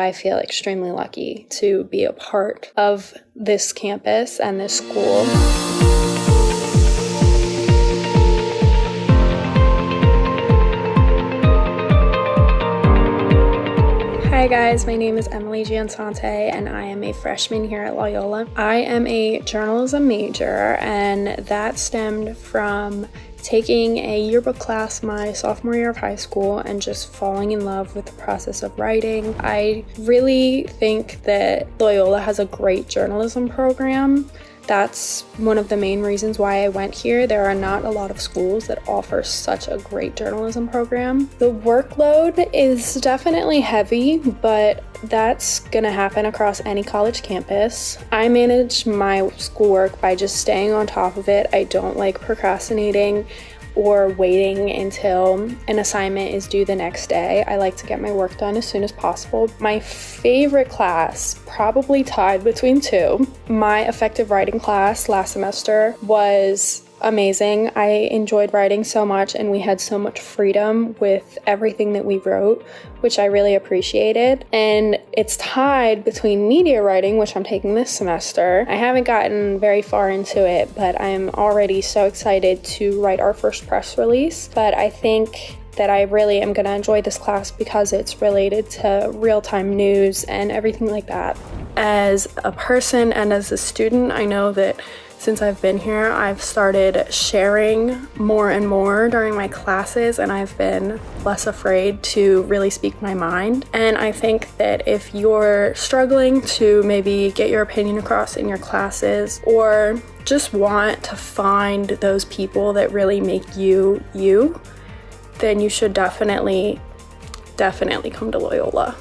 I feel extremely lucky to be a part of this campus and this school. Hi guys, my name is Emily Giansante and I am a freshman here at Loyola. I am a journalism major, and that stemmed from taking a yearbook class my sophomore year of high school and just falling in love with the process of writing. I really think that Loyola has a great journalism program. That's one of the main reasons why I went here. There are not a lot of schools that offer such a great journalism program. The workload is definitely heavy, but that's gonna happen across any college campus. I manage my schoolwork by just staying on top of it. I don't like procrastinating or waiting until an assignment is due the next day. I like to get my work done as soon as possible. My favorite class, probably tied between two. My effective writing class last semester was amazing. I enjoyed writing so much, and we had so much freedom with everything that we wrote, which I really appreciated. And it's tied between media writing, which I'm taking this semester. I haven't gotten very far into it, but I'm already so excited to write our first press release. But I think that I really am going to enjoy this class because it's related to real-time news and everything like that. As a person and as a student, I know that since I've been here, I've started sharing more and more during my classes, and I've been less afraid to really speak my mind. And I think that if you're struggling to maybe get your opinion across in your classes, or just want to find those people that really make you, then you should definitely come to Loyola.